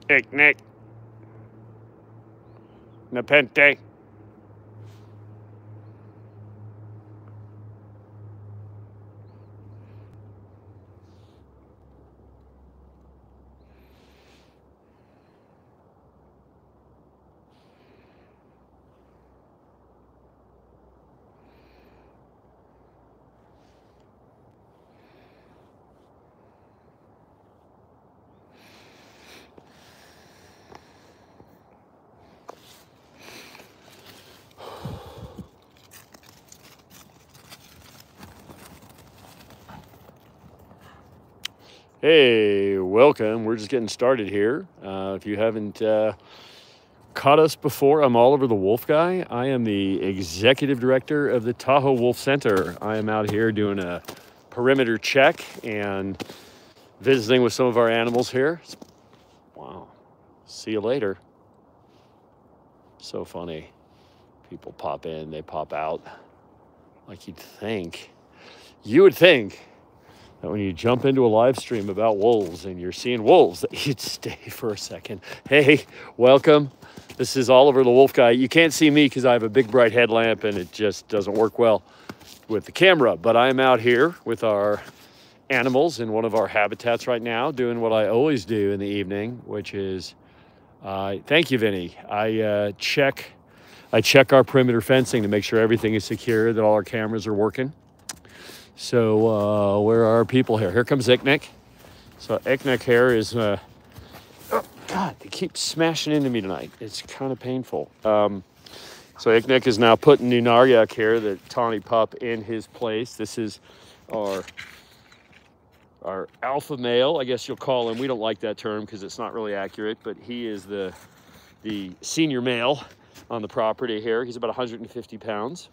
Nick. Nepente. Hey, welcome. We're just getting started here. If you haven't caught us before, I'm Oliver the Wolf Guy. I am the executive director of the Tahoe Wolf Center. I am out here doing a perimeter check and visiting with some of our animals here. Wow. See you later. So funny. People pop in, they pop out. Like you would think that when you jump into a live stream about wolves and you're seeing wolves, that you'd stay for a second. Hey, welcome. This is Oliver the Wolf Guy. You can't see me because I have a big bright headlamp and it just doesn't work well with the camera. But I'm out here with our animals in one of our habitats right now, doing what I always do in the evening, which is, thank you, Vinny. I check our perimeter fencing to make sure everything is secure, that all our cameras are working. So where are our people here? Here comes Icknick. So Icknick here is, oh God, they keep smashing into me tonight. It's kind of painful. So Icknick is now putting Nunaryak here, the tawny pup, in his place. This is our alpha male, I guess you'll call him. We don't like that term because it's not really accurate, but he is the senior male on the property here. He's about 150 pounds.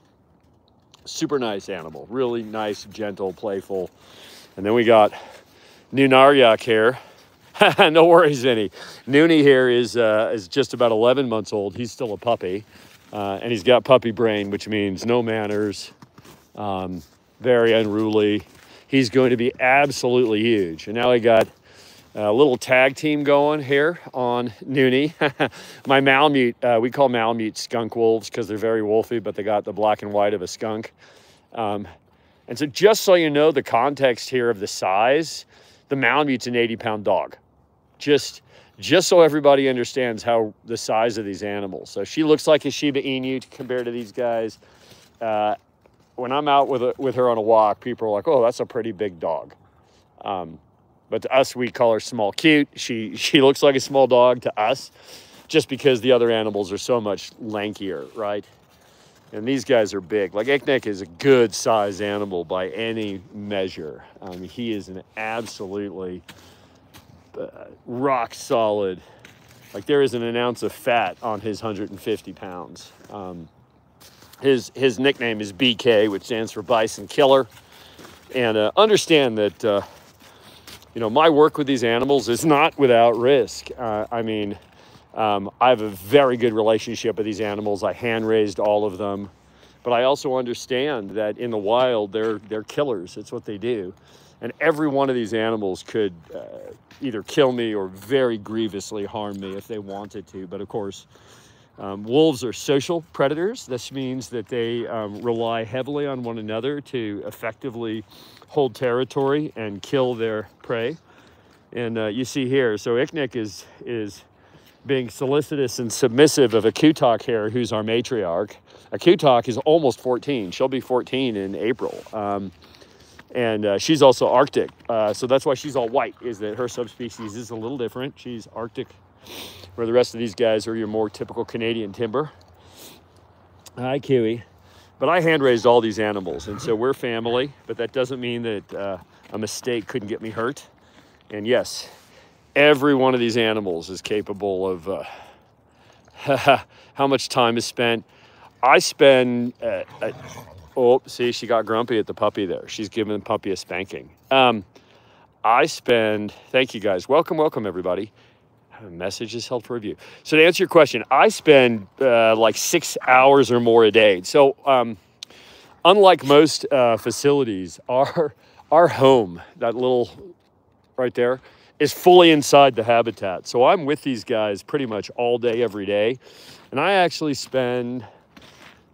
Super nice animal, really nice, gentle, playful. And then we got Nunaryak here. No worries, Vinny. Noonie here is just about 11 months old. He's still a puppy, and he's got puppy brain, which means no manners, very unruly. He's going to be absolutely huge. And now I got a little tag team going here on Noonie. My Malamute, we call Malamute skunk wolves because they're very wolfy, but they got the black and white of a skunk. And so just so you know the context here of the size, the Malamute's an 80-pound dog. Just so everybody understands how the size of these animals. So she looks like a Shiba Inu compared to these guys. When I'm out with her on a walk, people are like, oh, that's a pretty big dog. But to us, we call her small cute. She looks like a small dog to us just because the other animals are so much lankier, right? And these guys are big. Like Icknick is a good size animal by any measure. He is an absolutely rock solid. Like there isn't an ounce of fat on his 150 pounds. His nickname is BK, which stands for Bison Killer. And understand that, my work with these animals is not without risk. I have a very good relationship with these animals. I hand-raised all of them. But I also understand that in the wild, they're killers. It's what they do. And every one of these animals could either kill me or very grievously harm me if they wanted to. But of course, wolves are social predators. This means that they rely heavily on one another to effectively hold territory and kill their prey. And you see here, so Icknick is being solicitous and submissive of Akutak here, who's our matriarch. Akutak is almost 14. She'll be 14 in April. And she's also Arctic. So that's why she's all white, is that her subspecies is a little different. She's Arctic, where the rest of these guys are your more typical Canadian timber. Hi, Kiwi. But I hand-raised all these animals, and so we're family, but that doesn't mean that a mistake couldn't get me hurt. And yes, every one of these animals is capable of how much time is spent. I spend, oh, see, she got grumpy at the puppy there. She's giving the puppy a spanking. Thank you guys. Welcome everybody. A message is held for review. So to answer your question, I spend like 6 hours or more a day. So unlike most facilities, our home, that little right there, is fully inside the habitat. So I'm with these guys pretty much all day, every day. And I actually spend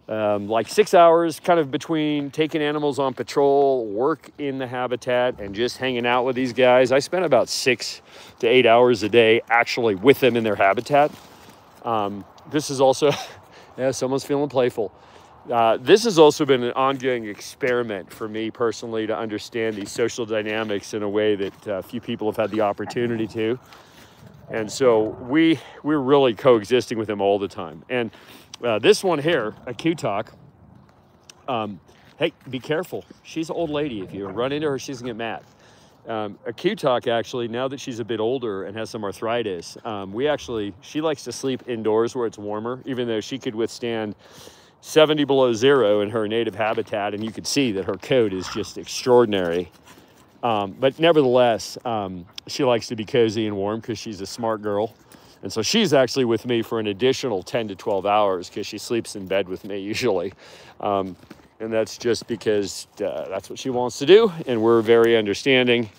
like 6 hours kind of between taking animals on patrol, work in the habitat, and just hanging out with these guys. I spend about 6 to 8 hours a day actually with them in their habitat. This is also, yeah, someone's feeling playful. This has also been an ongoing experiment for me personally to understand these social dynamics in a way that few people have had the opportunity to. And so we're really coexisting with them all the time. And this one here, a Kutak, hey, be careful. She's an old lady. If you run into her, she's gonna get mad. A Kutak, actually, now that she's a bit older and has some arthritis, she likes to sleep indoors where it's warmer, even though she could withstand 70 below zero in her native habitat, and you could see that her coat is just extraordinary. But nevertheless, she likes to be cozy and warm because she's a smart girl. And so she's actually with me for an additional 10 to 12 hours because she sleeps in bed with me usually. And that's just because that's what she wants to do, and we're very understanding.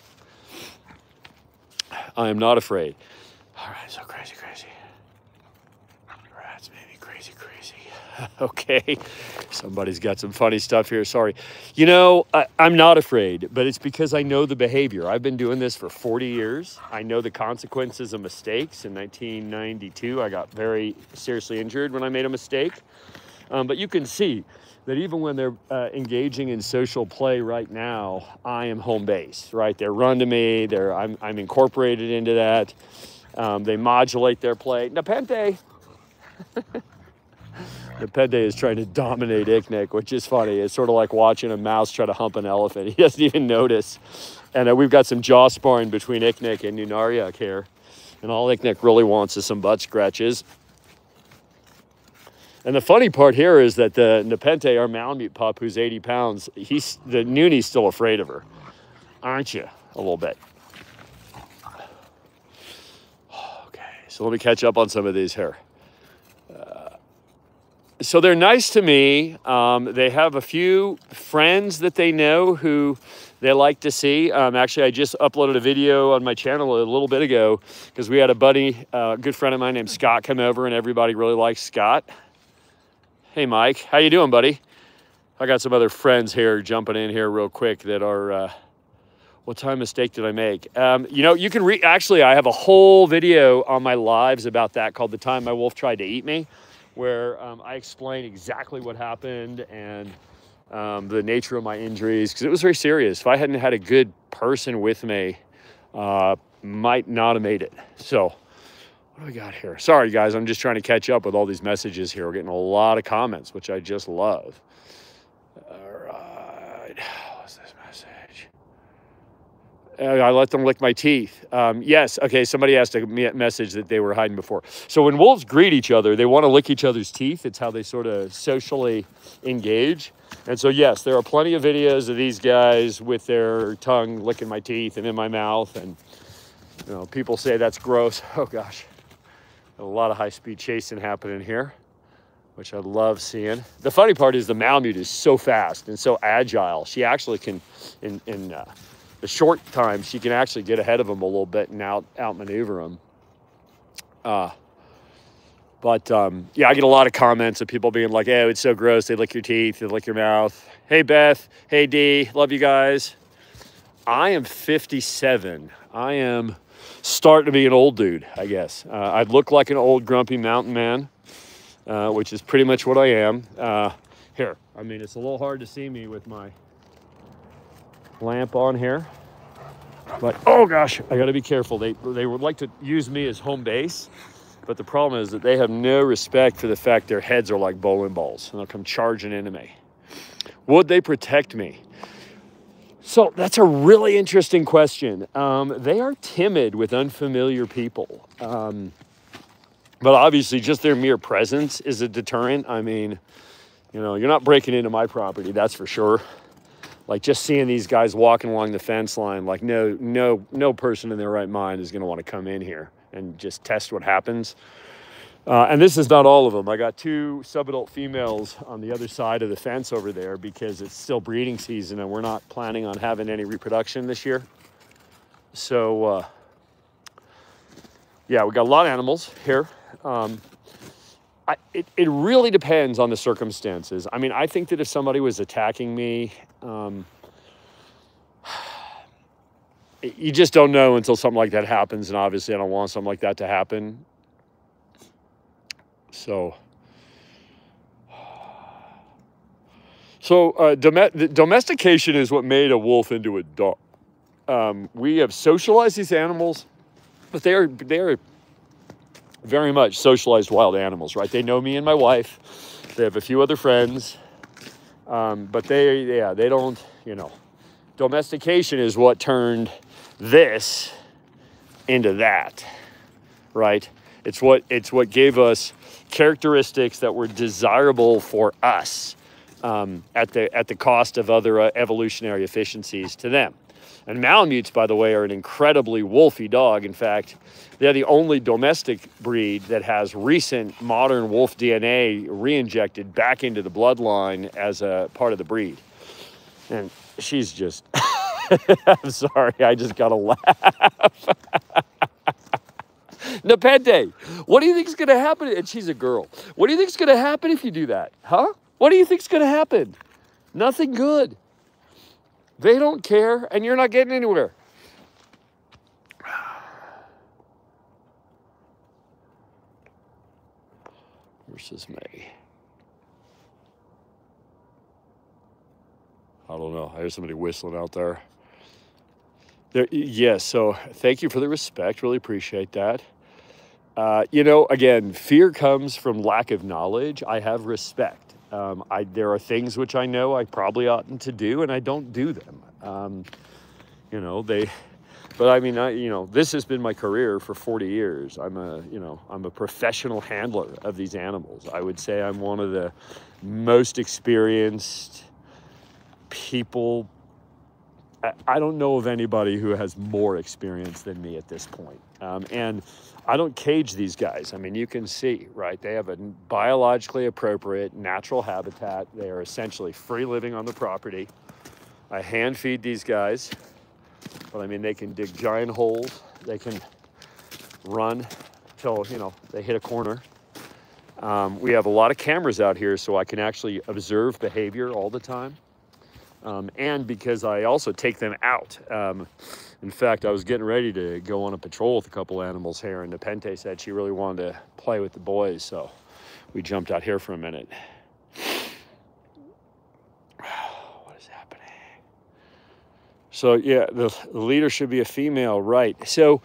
I am not afraid. All right, so crazy. Rats made me crazy. Okay, somebody's got some funny stuff here. Sorry. You know, I'm not afraid, but it's because I know the behavior. I've been doing this for 40 years. I know the consequences of mistakes. In 1992, I got very seriously injured when I made a mistake. But you can see that even when they're engaging in social play right now, I am home base, right? They run to me. I'm incorporated into that. They modulate their play. Nepenthe. Nepenthe is trying to dominate Icknick, which is funny. It's sort of like watching a mouse try to hump an elephant. He doesn't even notice. And we've got some jaw sparring between Icknick and Nunariak here. And all Icknick really wants is some butt scratches. And the funny part here is that the Nepenthe, our Malamute pup, who's 80 pounds, the Nooney's still afraid of her. Aren't you? A little bit. Okay, so let me catch up on some of these here. So they're nice to me. They have a few friends that they know who they like to see. Actually, I just uploaded a video on my channel a little bit ago because we had a buddy, a good friend of mine named Scott, come over, and everybody really likes Scott. Hey, Mike. How you doing, buddy? I got some other friends here jumping in here real quick that are, what time mistake did I make? You know, you can actually, I have a whole video on my lives about that called The Time My Wolf Tried to Eat Me, where I explain exactly what happened and the nature of my injuries, because it was very serious. If I hadn't had a good person with me, might not have made it. So what do we got here? Sorry, guys, I'm just trying to catch up with all these messages here. We're getting a lot of comments, which I just love. All right, what's this message? I let them lick my teeth. Yes, okay, somebody asked a message that they were hiding before. So when wolves greet each other, they want to lick each other's teeth. It's how they sort of socially engage. And so, yes, there are plenty of videos of these guys with their tongue licking my teeth and in my mouth. And, you know, people say that's gross. Oh, gosh. A lot of high-speed chasing happening here, which I love seeing. The funny part is the Malamute is so fast and so agile. She actually can, in the short time, she can actually get ahead of them a little bit and outmaneuver them. Yeah, I get a lot of comments of people being like, "Oh, it's so gross. They lick your teeth, they lick your mouth." Hey, Beth. Hey, Dee. Love you guys. I am 57. I am starting to be an old dude, I guess. I look like an old grumpy mountain man, which is pretty much what I am. Here, I mean, it's a little hard to see me with my lamp on here, but oh gosh, I got to be careful. They would like to use me as home base, but the problem is that they have no respect for the fact their heads are like bowling balls, and they'll come charging into me. Would they protect me? So that's a really interesting question. They are timid with unfamiliar people, but obviously just their mere presence is a deterrent. I mean, you know, you're not breaking into my property, that's for sure. Like just seeing these guys walking along the fence line, like no person in their right mind is going to want to come in here and just test what happens. And this is not all of them. I got 2 subadult females on the other side of the fence over there because it's still breeding season and we're not planning on having any reproduction this year. So yeah, we got a lot of animals here. It really depends on the circumstances. I mean, I think that if somebody was attacking me, you just don't know until something like that happens. And obviously I don't want something like that to happen. So domestication is what made a wolf into a dog. We have socialized these animals, but they are very much socialized wild animals, right? They know me and my wife. They have a few other friends, but they don't, you know. Domestication is what turned this into that, right? It's what gave us characteristics that were desirable for us at the cost of other evolutionary efficiencies to them. And Malamutes, by the way, are an incredibly wolfy dog. In fact, they're the only domestic breed that has recent modern wolf DNA re-injected back into the bloodline as a part of the breed. And she's just, I'm sorry, I just gotta laugh. Nepenthe, what do you think is gonna happen? And she's a girl. What do you think is gonna happen if you do that? Huh? What do you think is gonna happen? Nothing good. They don't care, and you're not getting anywhere. Versus May. I don't know. I hear somebody whistling out there. Yes, so thank you for the respect. Really appreciate that. You know, again, fear comes from lack of knowledge. I have respect. There are things which I know I probably oughtn't to do, and I don't do them. You know, but I mean, you know, this has been my career for 40 years. I'm a professional handler of these animals. I would say I'm one of the most experienced people. I don't know of anybody who has more experience than me at this point. And I don't cage these guys. I mean, you can see, right? They have a biologically appropriate natural habitat. They are essentially free living on the property. I hand feed these guys. But I mean, they can dig giant holes. They can run till, you know, they hit a corner. We have a lot of cameras out here, so I can actually observe behavior all the time. And because I also take them out. In fact, I was getting ready to go on a patrol with a couple animals here, and Nepenthe said she really wanted to play with the boys, so we jumped out here for a minute. What is happening? So yeah, the leader should be a female, right? So,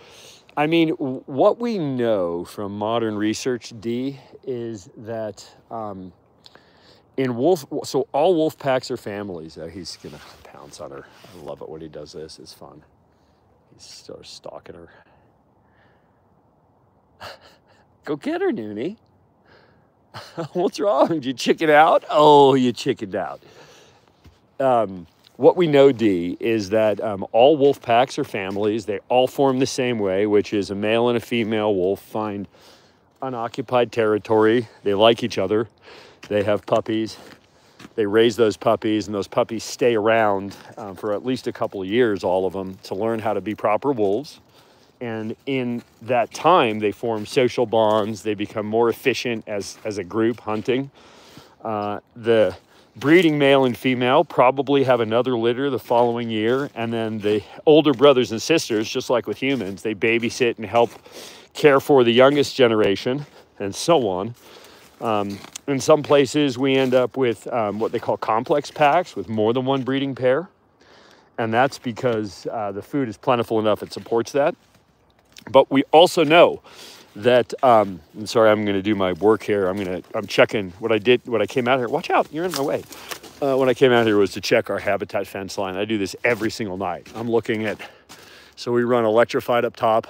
I mean, what we know from modern research, D, is that so all wolf packs are families. He's gonna pounce on her. I love it when he does this. It's fun. He starts stalking her. Go get her, Noonie. What's wrong? Did you chicken out? Oh, you chickened out. What we know, D, is that all wolf packs are families. They all form the same way, which is a male and a female wolf find unoccupied territory. They like each other. They have puppies. They raise those puppies, and those puppies stay around for at least a couple of years, all of them, to learn how to be proper wolves. And in that time, they form social bonds. They become more efficient as a group hunting. The breeding male and female probably have another litter the following year. And then the older brothers and sisters, just like with humans, they babysit and help care for the youngest generation and so on. In some places, we end up with what they call complex packs with more than one breeding pair. And that's because the food is plentiful enough, it supports that. But we also know that, I'm sorry, I'm going to do my work here. I'm checking what I came out here. Watch out, you're in my way. When I came out here was to check our habitat fence line. I do this every single night. I'm looking at, so we run electrified up top,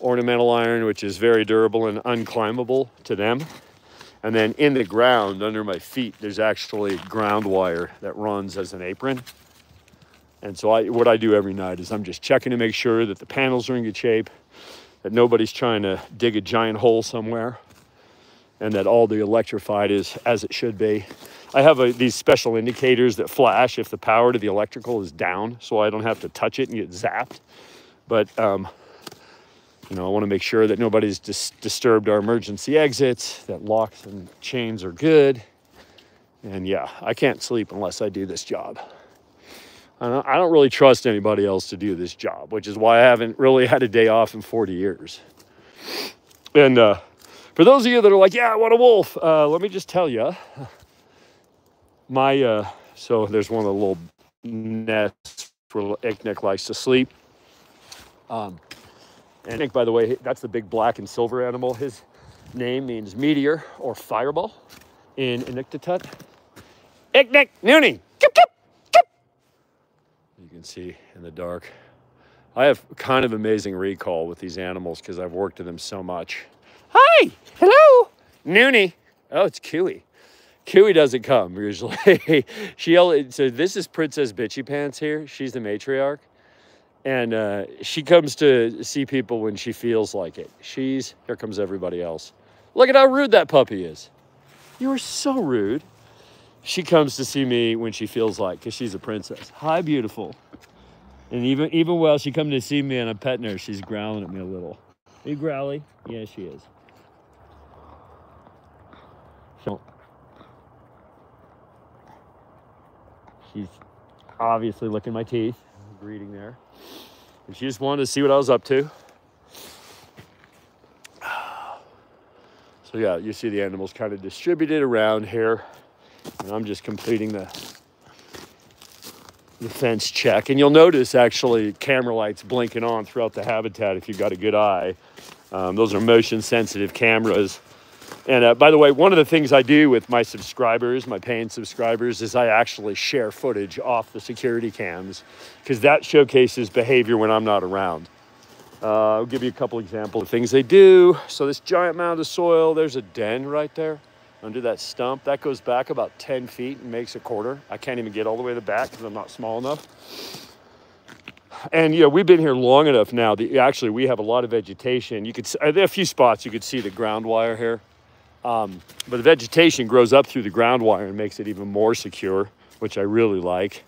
ornamental iron, which is very durable and unclimbable to them. And then in the ground, under my feet, there's actually ground wire that runs as an apron. And so what I do every night is I'm just checking to make sure that the panels are in good shape, that nobody's trying to dig a giant hole somewhere, and that all the electrified is as it should be. I have these special indicators that flash if the power to the electrical is down, so I don't have to touch it and get zapped. But You know, I want to make sure that nobody's disturbed our emergency exits, that locks and chains are good. And yeah, I can't sleep unless I do this job. I don't really trust anybody else to do this job, which is why I haven't really had a day off in 40 years. And for those of you that are like, yeah, I want a wolf, let me just tell you, so there's one of the little nests where Icknick likes to sleep. And Icknick, by the way, that's the big black and silver animal. His name means meteor or fireball in Inuktitut. Icknick, Noonie, kip, kip, kip. You can see in the dark. I have kind of amazing recall with these animals because I've worked with them so much. Hi, hello, Noonie. Oh, it's Kiwi. Kiwi doesn't come usually. So this is Princess Bitchy Pants here. She's the matriarch. And she comes to see people when she feels like it. Here comes everybody else. Look at how rude that puppy is. You are so rude. She comes to see me when she feels like, because she's a princess. Hi, beautiful. And even while she comes to see me and I'm petting her, she's growling at me a little. Are you growly? Yeah, she is. So, she's obviously licking my teeth, greeting there. And she just wanted to see what I was up to. So yeah, you see the animals kind of distributed around here. And I'm just completing the fence check. And you'll notice actually camera lights blinking on throughout the habitat if you've got a good eye. Those are motion sensitive cameras. And by the way, one of the things I do with my subscribers, my paying subscribers, is I actually share footage off the security cams because that showcases behavior when I'm not around. I'll give you a couple examples of things they do. So this giant mound of soil, there's a den right there under that stump. That goes back about 10 feet and makes a quarter. I can't even get all the way to the back because I'm not small enough. And, you know, we've been here long enough now that actually we have a lot of vegetation. You could see, there are a few spots you could see the ground wire here. But the vegetation grows up through the ground wire and makes it even more secure, which I really like.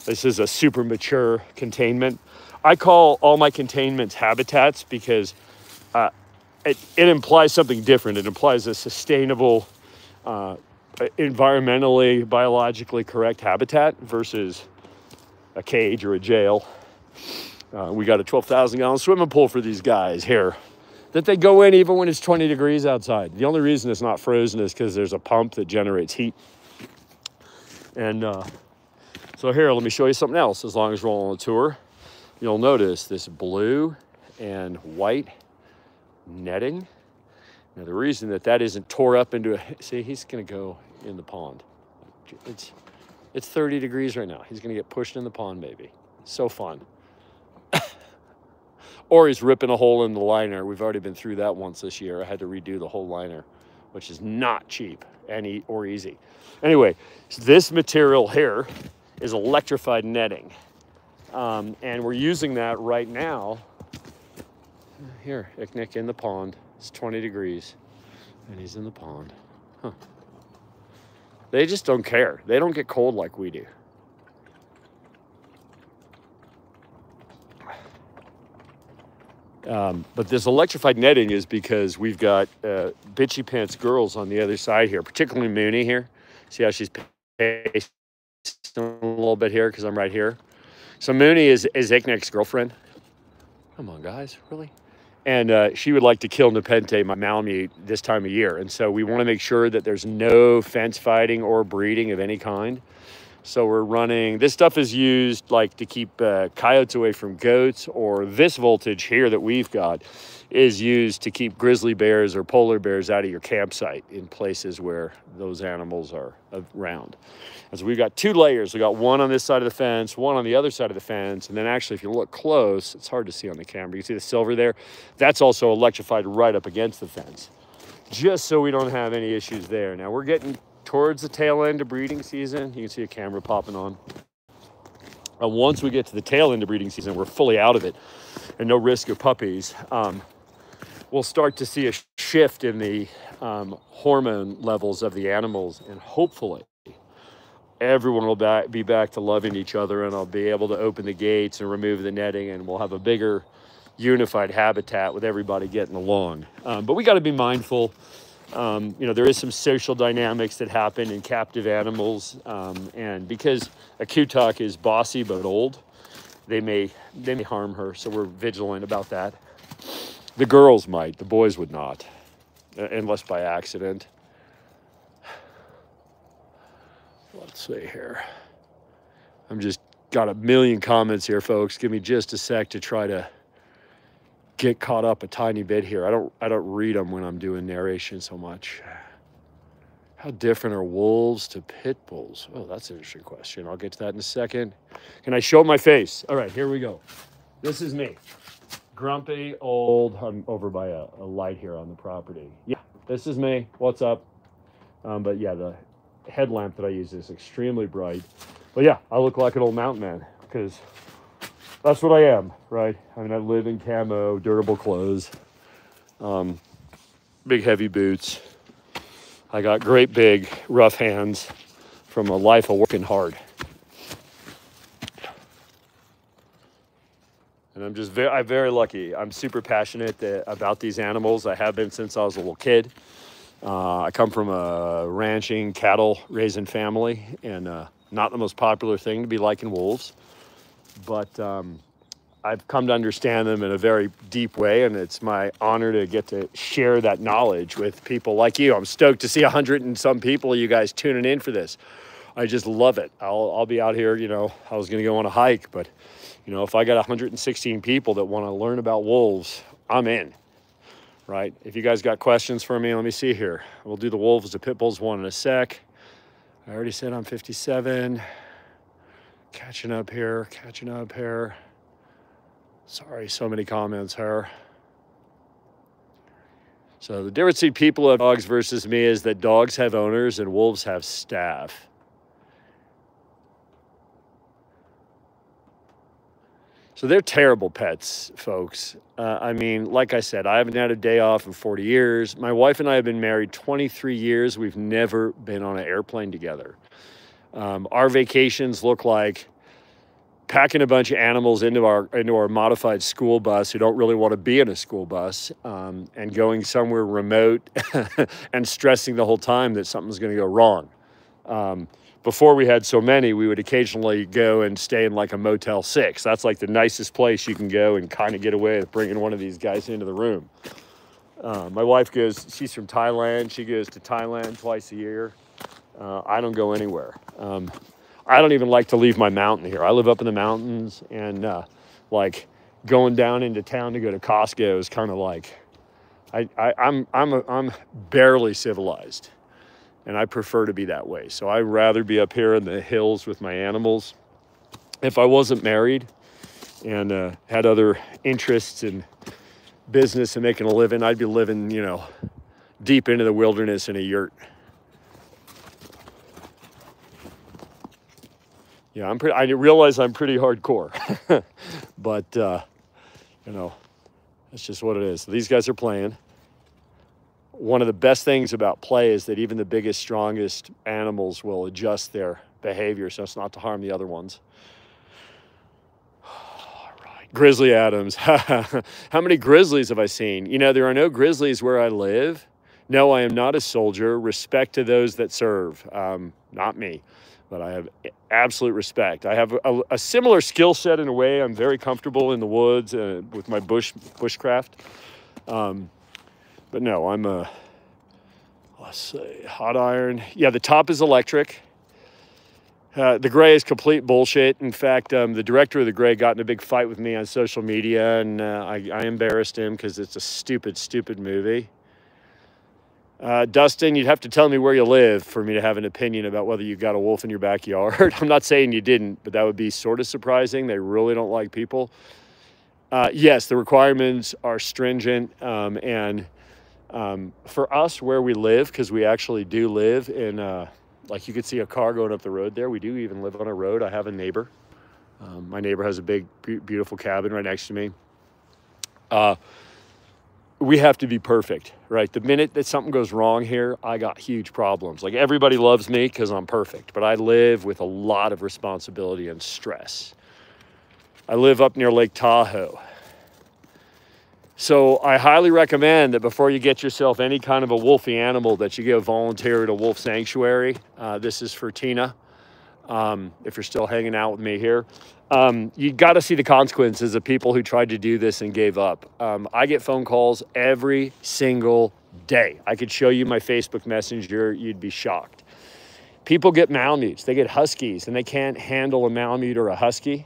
This is a super mature containment. I call all my containments habitats because it implies something different. It implies a sustainable, environmentally, biologically correct habitat versus a cage or a jail. We got a 12,000-gallon swimming pool for these guys here that they go in even when it's 20 degrees outside. The only reason it's not frozen is because there's a pump that generates heat. And so here, let me show you something else. As long as we're on a tour, you'll notice this blue and white netting. Now, the reason that isn't tore up into see, he's gonna go in the pond. It's 30 degrees right now. He's gonna get pushed in the pond, maybe. So fun. Or he's ripping a hole in the liner. We've already been through that once this year. I had to redo the whole liner, which is not cheap or easy. Anyway, so this material here is electrified netting. And we're using that right now. Here, Icknick in the pond. It's 20 degrees and he's in the pond. Huh. They just don't care. They don't get cold like we do. But this electrified netting is because we've got Bitchy Pants girls on the other side here, particularly Mooney here. See how she's pacing a little bit here because I'm right here. So Mooney is Icknick's girlfriend. Come on, guys, really? And she would like to kill Nepenthe, my Malamute, this time of year. And so we want to make sure that there's no fence fighting or breeding of any kind. So we're running, this stuff is used like to keep coyotes away from goats, or this voltage here that we've got is used to keep grizzly bears or polar bears out of your campsite in places where those animals are around. And so we've got two layers. We got one on this side of the fence, one on the other side of the fence. And then actually, if you look close, it's hard to see on the camera. You see the silver there? That's also electrified right up against the fence, just so we don't have any issues there. Now we're getting towards the tail end of breeding season. You can see a camera popping on. Once we get to the tail end of breeding season, we're fully out of it and no risk of puppies. We'll start to see a shift in the hormone levels of the animals, and hopefully everyone will be back to loving each other, and I'll be able to open the gates and remove the netting, and we'll have a bigger unified habitat with everybody getting along. But we got to be mindful. You know, there is some social dynamics that happen in captive animals. And because a Kutuk is bossy but old, they may harm her. So we're vigilant about that. The girls might, the boys would not, unless by accident. Let's see here. I'm just got a million comments here, folks. Give me just a sec to try to get caught up a tiny bit here. I don't read them when I'm doing narration so much. How different are wolves to pit bulls? Oh, that's an interesting question. I'll get to that in a second. Can I show my face? All right, here we go. This is me. Grumpy, old. I'm over by a light here on the property. Yeah, this is me. What's up? But yeah, the headlamp that I use is extremely bright. But yeah, I look like an old mountain man because that's what I am, right? I mean, I live in camo, durable clothes, big heavy boots. I got great big rough hands from a life of working hard. And I'm very lucky. I'm super passionate about these animals. I have been since I was a little kid. I come from a ranching, cattle raising family, and not the most popular thing to be liking wolves. But I've come to understand them in a very deep way, and it's my honor to get to share that knowledge with people like you. I'm stoked to see 100 and some people, you guys tuning in for this. I just love it. I'll be out here, you know, I was gonna go on a hike, but you know, if I got 116 people that wanna learn about wolves, I'm in, right? If you guys got questions for me, let me see here. We'll do the wolves, the pit bulls one in a sec. I already said I'm 57. Catching up here. Sorry, so many comments here. So the difference between people and dogs versus me is that dogs have owners and wolves have staff. So they're terrible pets, folks. I mean, like I said, I haven't had a day off in 40 years. My wife and I have been married 23 years. We've never been on an airplane together. Our vacations look like packing a bunch of animals into our modified school bus who don't really want to be in a school bus, and going somewhere remote and stressing the whole time that something's going to go wrong. Before we had so many, we would occasionally go and stay in like a Motel 6. That's like the nicest place you can go and kind of get away with bringing one of these guys into the room. My wife she's from Thailand. She goes to Thailand twice a year. I don't go anywhere. I don't even like to leave my mountain here. I live up in the mountains, and like going down into town to go to Costco is kind of like, I'm barely civilized. And I prefer to be that way. So I'd rather be up here in the hills with my animals. If I wasn't married and had other interests in business and making a living, I'd be living, you know, deep into the wilderness in a yurt. Yeah, I realize I'm pretty hardcore, but you know, that's just what it is. So these guys are playing. One of the best things about play is that even the biggest, strongest animals will adjust their behavior so as not to harm the other ones. All right. Grizzly Adams. How many grizzlies have I seen? You know, there are no grizzlies where I live. No, I am not a soldier. Respect to those that serve. Not me, but I have absolute respect. I have a similar skill set in a way. I'm very comfortable in the woods with my bushcraft. But no, I'm let's see, hot iron. Yeah, the top is electric. The gray is complete bullshit. In fact, the director of the gray got in a big fight with me on social media, and I embarrassed him because it's a stupid, stupid movie. Dustin, you'd have to tell me where you live for me to have an opinion about whether you got a wolf in your backyard. I'm not saying you didn't, but that would be sort of surprising. They really don't like people. Yes, the requirements are stringent, and for us where we live, because we actually do live in, like you could see a car going up the road there. We do even live on a road. I have a neighbor. My neighbor has a big, beautiful cabin right next to me. We have to be perfect, right? The minute that something goes wrong here, I got huge problems. Like everybody loves me because I'm perfect, but I live with a lot of responsibility and stress. I live up near Lake Tahoe. So I highly recommend that before you get yourself any kind of a wolfy animal that you go volunteer at a wolf sanctuary. This is for Tina, if you're still hanging out with me here. You got to see the consequences of people who tried to do this and gave up. I get phone calls every single day. I could show you my Facebook Messenger. You'd be shocked. People get Malamutes. They get Huskies, and they can't handle a Malamute or a Husky.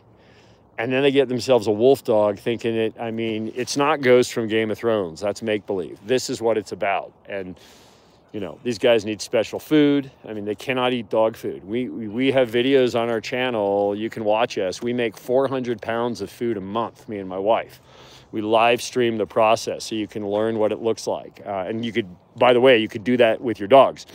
And then they get themselves a wolf dog thinking it, I mean, it's not Ghost from Game of Thrones. That's make-believe. This is what it's about. And, you know, these guys need special food. I mean, they cannot eat dog food. We have videos on our channel. You can watch us. We make 400 pounds of food a month, me and my wife. We live stream the process so you can learn what it looks like. And you could, by the way, you could do that with your dogs.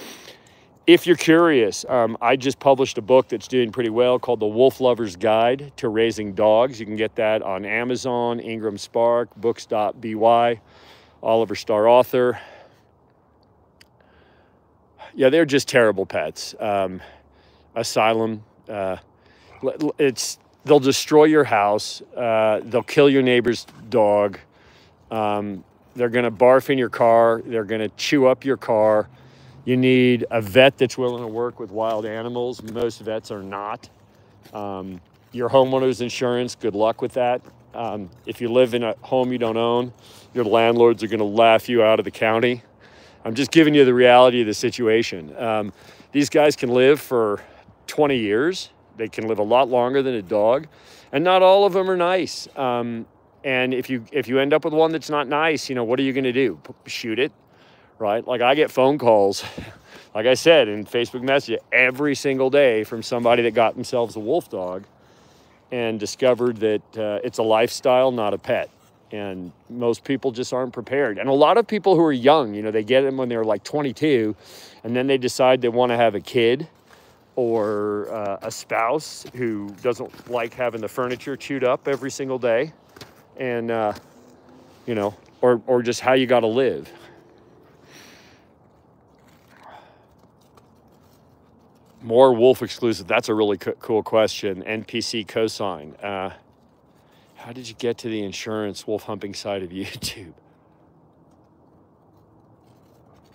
If you're curious, I just published a book that's doing pretty well called The Wolf Lover's Guide to Raising Dogs. You can get that on Amazon, Ingram Spark, books.by, Oliver Starr author. Yeah, they're just terrible pets. Asylum, they'll destroy your house. They'll kill your neighbor's dog. They're gonna barf in your car. They're gonna chew up your car. You need a vet that's willing to work with wild animals. Most vets are not. Your homeowner's insurance, good luck with that. If you live in a home you don't own, your landlords are gonna laugh you out of the county. I'm just giving you the reality of the situation. These guys can live for 20 years. They can live a lot longer than a dog, and not all of them are nice. And if you end up with one that's not nice, you know, what are you gonna do? Shoot it? Right? Like I get phone calls, like I said, in Facebook Messenger every single day from somebody that got themselves a wolf dog and discovered that it's a lifestyle, not a pet. And most people just aren't prepared. And a lot of people who are young, you know, they get them when they're like 22, and then they decide they want to have a kid or a spouse who doesn't like having the furniture chewed up every single day. And, you know, or just how you got to live. More wolf exclusive. That's a really cool question. NPC cosign. How did you get to the insurance wolf humping side of YouTube?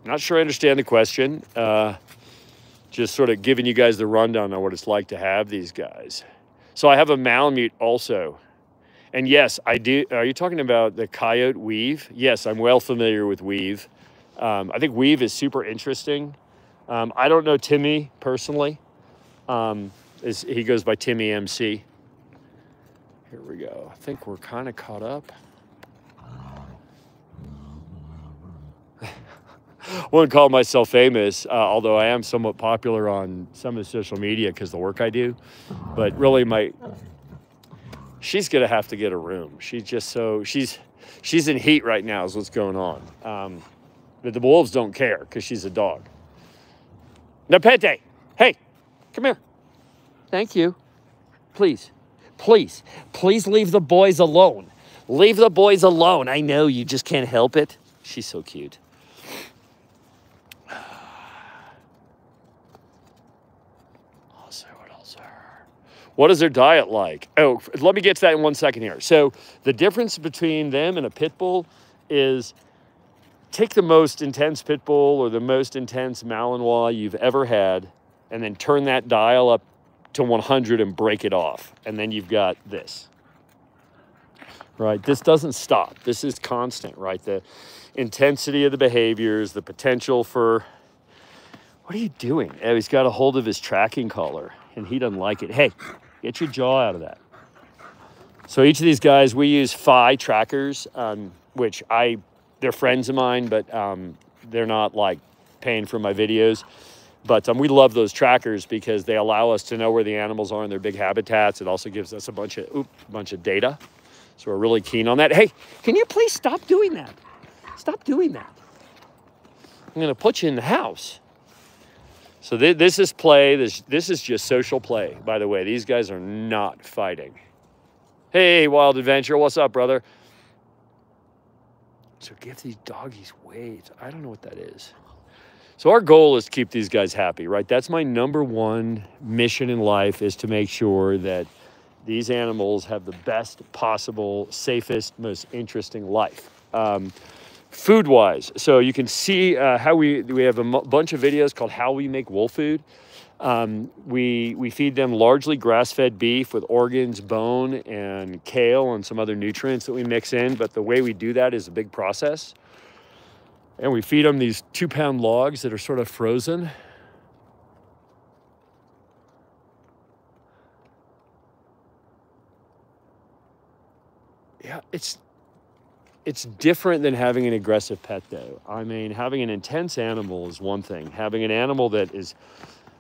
Not sure I understand the question. Just sort of giving you guys the rundown on what it's like to have these guys. So I have a Malamute also. And yes, I do. Are you talking about the coyote weave? Yes, I'm well familiar with weave. I think weave is super interesting. I don't know Timmy personally. He goes by Timmy MC. Here we go. I think we're kind of caught up. I wouldn't call myself famous, although I am somewhat popular on some of the social media because of the work I do. But really, she's gonna have to get a room. She's in heat right now is what's going on. But the wolves don't care because she's a dog. Nepete, hey, come here. Thank you. Please, please, please leave the boys alone. Leave the boys alone. I know you just can't help it. She's so cute. What is their diet like? Oh, let me get to that in 1 second here. So the difference between them and a pit bull is take the most intense pit bull or the most intense Malinois you've ever had and then turn that dial up to 100 and break it off. And then you've got this, right? This doesn't stop. This is constant, right? The intensity of the behaviors, the potential for, what are you doing? Oh, he's got a hold of his tracking collar and he doesn't like it. Hey, get your jaw out of that. So each of these guys, we use Phi trackers, which they're friends of mine, but they're not like paying for my videos. But we love those trackers because they allow us to know where the animals are in their big habitats. It also gives us a bunch of data. So we're really keen on that. Hey, can you please stop doing that? Stop doing that. I'm gonna put you in the house. So this is play. This is just social play, by the way. These guys are not fighting. Hey, Wild Adventure, what's up, brother? So give these doggies waves. I don't know what that is. So our goal is to keep these guys happy, right? That's my #1 mission in life, is to make sure that these animals have the best possible, safest, most interesting life. Food-wise, so you can see how we have a bunch of videos called How We Make Wolf Food. We feed them largely grass-fed beef with organs, bone, and kale and some other nutrients that we mix in. But the way we do that is a big process. And we feed them these 2-pound logs that are sort of frozen. Yeah, it's different than having an aggressive pet, though. I mean, having an intense animal is one thing. Having an animal that is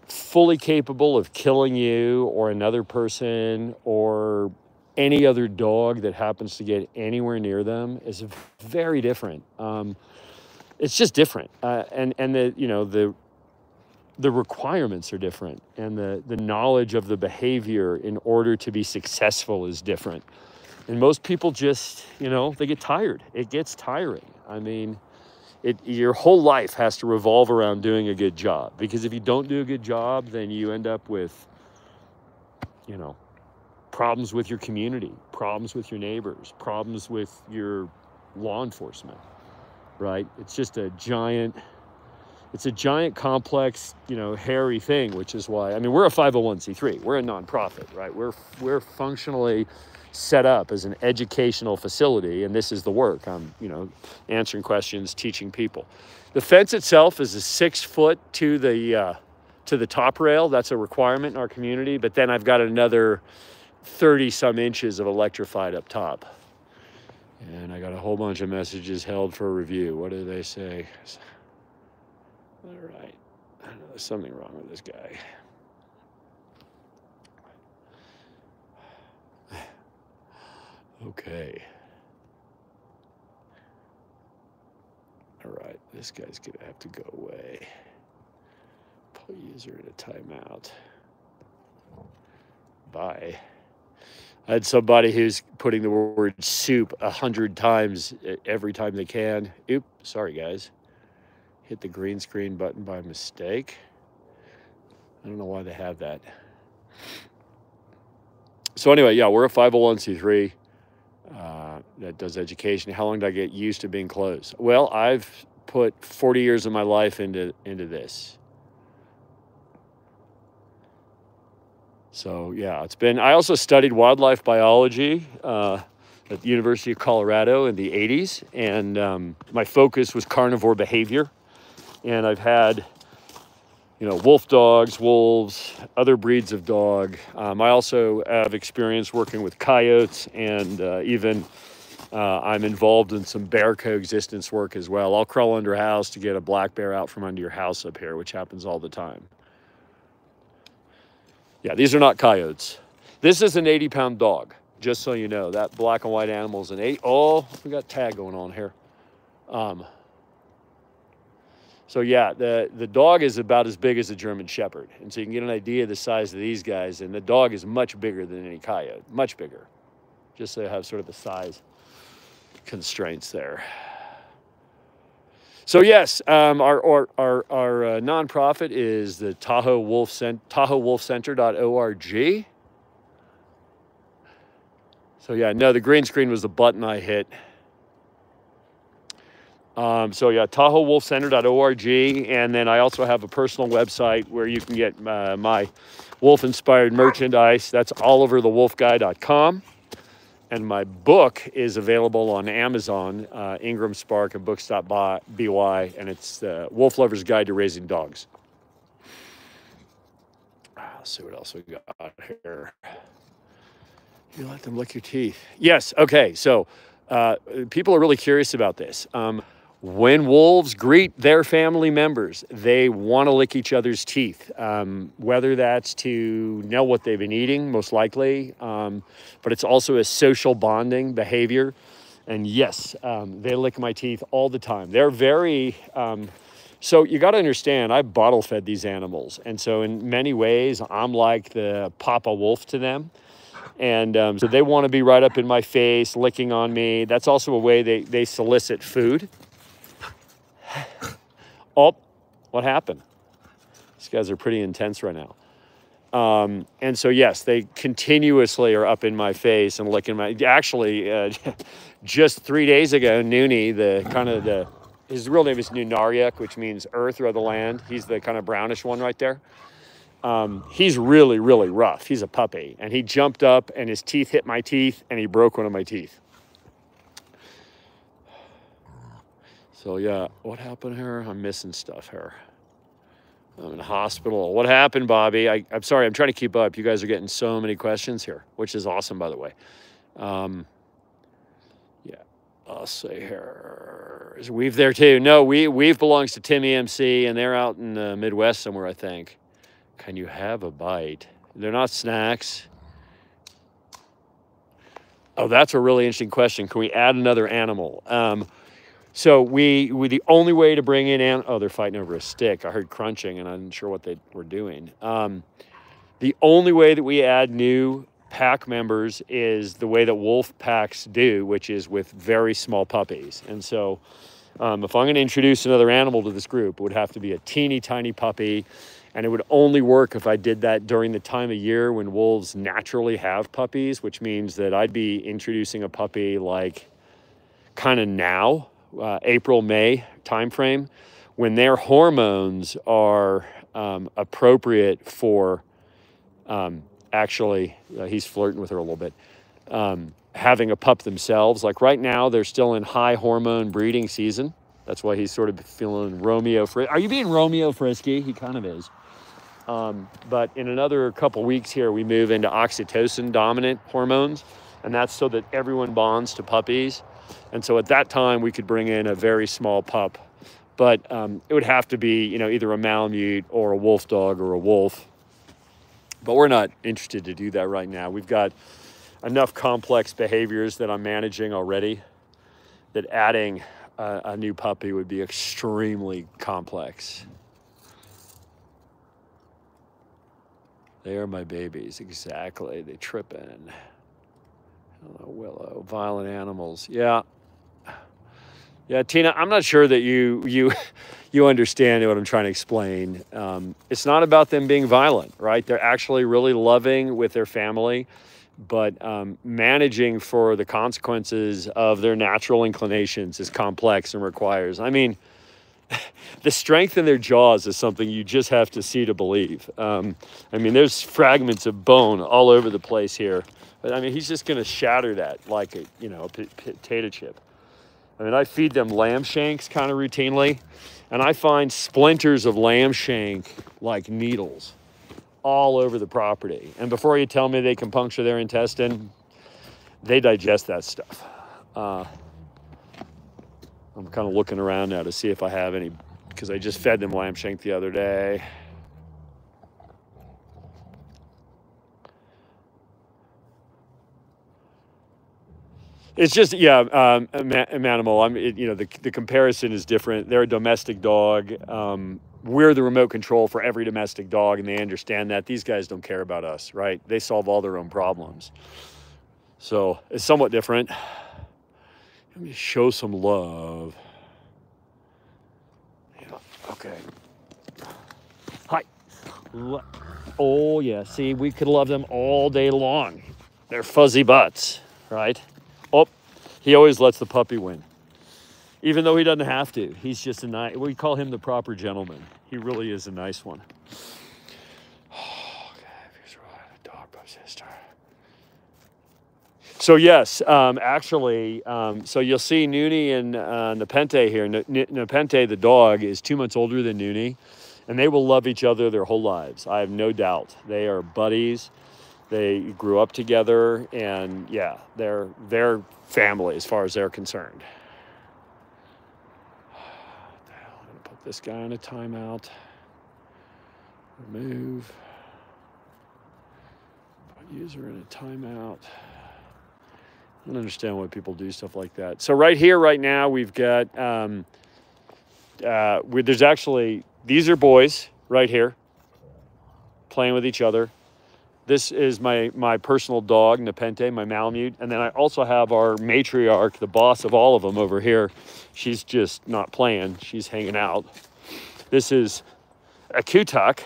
fully capable of killing you or another person or any other dog that happens to get anywhere near them is very different. It's just different, and the requirements are different, and the knowledge of the behavior in order to be successful is different. And most people just, they get tired. It gets tiring. I mean, your whole life has to revolve around doing a good job, because if you don't do a good job, then you end up with, problems with your community, problems with your neighbors, problems with your law enforcement, right? It's just a giant complex, hairy thing, which is why, I mean, we're a 501c3, we're a nonprofit, right? We're functionally set up as an educational facility, and this is the work. I'm, answering questions, teaching people. The fence itself is a 6 foot to the top rail. That's a requirement in our community, but then I've got another 30 some inches of electrified up top. And I got a whole bunch of messages held for review. What do they say? All right. I know there's something wrong with this guy. Okay. All right. This guy's going to have to go away. Put user in a timeout. Bye. I had somebody who's putting the word soup 100 times every time they can. Oop, sorry guys. Hit the green screen button by mistake. I don't know why they have that. So anyway, yeah, we're a 501c3 that does education. How long did I get used to being closed? Well, I've put 40 years of my life into this. So yeah, I also studied wildlife biology at the University of Colorado in the 80s. And my focus was carnivore behavior. And I've had, wolf dogs, wolves, other breeds of dog. I also have experience working with coyotes, and even I'm involved in some bear coexistence work as well. I'll crawl under a house to get a black bear out from under your house up here, which happens all the time. Yeah, these are not coyotes. This is an 80-pound dog, just so you know. That black and white animal is an 8. Oh, we got tag going on here. So yeah, the dog is about as big as a German Shepherd. And so you can get an idea of the size of these guys. And the dog is much bigger than any coyote, much bigger. Just so you have sort of the size constraints there. So yes, our nonprofit is the TahoeWolfCenter.org. So yeah, no, the green screen was the button I hit. So yeah, TahoeWolfCenter.org, and then I also have a personal website where you can get my wolf-inspired merchandise. That's oliverthewolfguy.com. And my book is available on Amazon, Ingram Spark and books.by, and it's the Wolf Lover's Guide to Raising Dogs. Let's see what else we got here. You let them lick your teeth. Yes, okay, so people are really curious about this. When wolves greet their family members, they want to lick each other's teeth, whether that's to know what they've been eating, most likely, but it's also a social bonding behavior. And yes, they lick my teeth all the time. They're very, so you got to understand, I bottle fed these animals. And so in many ways, I'm like the Papa Wolf to them. And so they want to be right up in my face, licking on me. That's also a way they solicit food. Oh, what happened? These guys are pretty intense right now. And so, yes, they continuously are up in my face and licking my, actually, just 3 days ago, Noonie, his real name is Nunariak, which means earth or the land. He's the kind of brownish one right there. He's really, really rough. He's a puppy. And he jumped up and his teeth hit my teeth and he broke one of my teeth. So, yeah, what happened here? I'm missing stuff here. I'm in the hospital. What happened, Bobby? I'm sorry. I'm trying to keep up. You guys are getting so many questions here, which is awesome, by the way. Yeah, I'll say here. Is Weave there too? No, Weave belongs to Tim EMC, and they're out in the Midwest somewhere, I think. Can you have a bite? They're not snacks. Oh, that's a really interesting question. Can we add another animal? So the only way to bring in, oh, they're fighting over a stick. I heard crunching and I'm not sure what they were doing. The only way that we add new pack members is the way that wolf packs do, which is with very small puppies. And so if I'm going to introduce another animal to this group, it would have to be a teeny tiny puppy. And it would only work if I did that during the time of year when wolves naturally have puppies, which means that I'd be introducing a puppy like kind of now. April, May timeframe, when their hormones are appropriate for he's flirting with her a little bit, having a pup themselves. Like right now, they're still in high hormone breeding season. That's why he's sort of feeling Romeo frisky. Are you being Romeo frisky? He kind of is. But in another couple weeks here, we move into oxytocin dominant hormones, and that's so that everyone bonds to puppies. And so at that time, we could bring in a very small pup, but it would have to be, either a Malamute or a wolf dog or a wolf. But we're not interested to do that right now. We've got enough complex behaviors that I'm managing already that adding a new puppy would be extremely complex. They are my babies, exactly. They trip in. Oh, Willow, violent animals. Yeah, Tina, I'm not sure that you understand what I'm trying to explain. It's not about them being violent, right? They're actually really loving with their family, but managing for the consequences of their natural inclinations is complex and requires, the strength in their jaws is something you just have to see to believe. There's fragments of bone all over the place here. But he's just going to shatter that like a potato chip. I feed them lamb shanks kind of routinely, and I find splinters of lamb shank like needles all over the property. And before you tell me they can puncture their intestine, they digest that stuff. I'm kind of looking around now to see if I have any, because I just fed them lamb shank the other day. It's just, Manimal. The comparison is different. They're a domestic dog. We're the remote control for every domestic dog, and they understand that. These guys don't care about us, right? They solve all their own problems. So it's somewhat different. Let me show some love. Yeah, okay. Hi. Oh, yeah. See, we could love them all day long. They're fuzzy butts, right? Oh, he always lets the puppy win. Even though he doesn't have to. He's just we call him the proper gentleman. He really is a nice one. Oh, God, here's a dog sister. So yes, so you'll see Noonie and Nepente here. Nepente, the dog, is 2 months older than Noonie, and they will love each other their whole lives. I have no doubt. They are buddies. They grew up together, and yeah, they're family as far as they're concerned. I'm gonna put this guy on a timeout. Remove. Put user in a timeout. I don't understand why people do stuff like that. So right here, right now, we've got, there's actually, these are boys right here playing with each other. This is my personal dog, Nepente, my Malamute. And then I also have our matriarch, the boss of all of them over here. She's just not playing. She's hanging out. This is a Kutuk.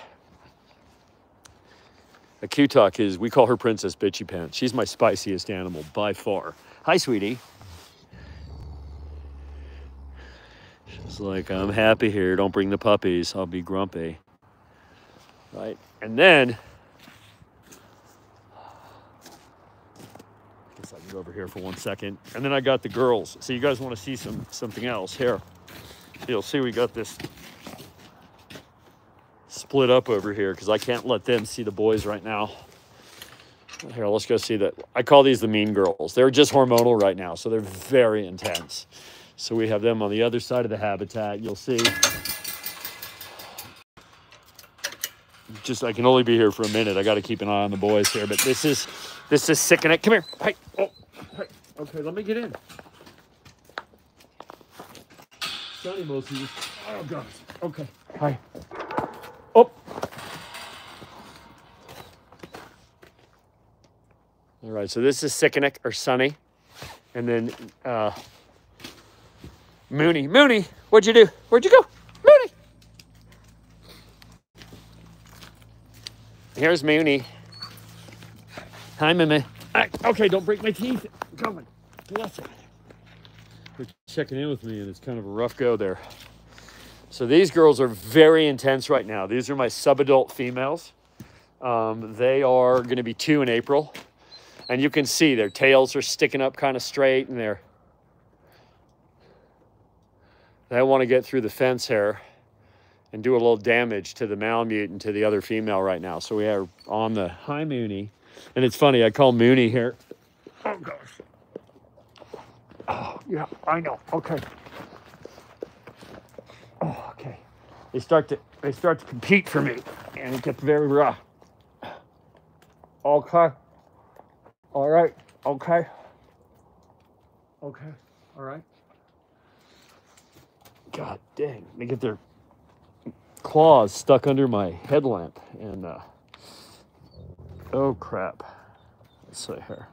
A Q-Tuck is, we call her Princess Bitchy Pants. She's my spiciest animal by far. Hi, sweetie. She's like, I'm happy here. Don't bring the puppies. I'll be grumpy. Right? And then, I guess I can go over here for 1 second. And then I got the girls. So you guys want to see something else here. You'll see we got this split up over here because I can't let them see the boys right now. Here, let's go see that. I call these the mean girls. They're just hormonal right now, so they're very intense. So we have them on the other side of the habitat. You'll see. Just, I can only be here for a minute. I got to keep an eye on the boys here, but this is sickening. Come here. Hey. Oh, hey. Okay, let me get in. Johnny mostly. Oh, God. Okay. Hi. Oh. All right, so this is Sickenek or Sunny. And then Mooney. Mooney, what'd you do? Where'd you go? Mooney. Here's Mooney. Hi, Mimi. Okay, don't break my teeth. Come on. Bless it. They're checking in with me, and it's kind of a rough go there. So these girls are very intense right now. These are my subadult females. They are going to be 2 in April. And you can see their tails are sticking up kind of straight, and they want to get through the fence here and do a little damage to the Malamute and to the other female right now. So we are on the Hi Mooney. And it's funny, I call Mooney here. Oh, gosh. Oh, yeah, I know. Okay. Oh, okay. They start to compete for me, and it gets very rough. Okay. All right. Okay. Okay. All right. God dang. They get their claws stuck under my headlamp. And, oh, crap. Let's see here.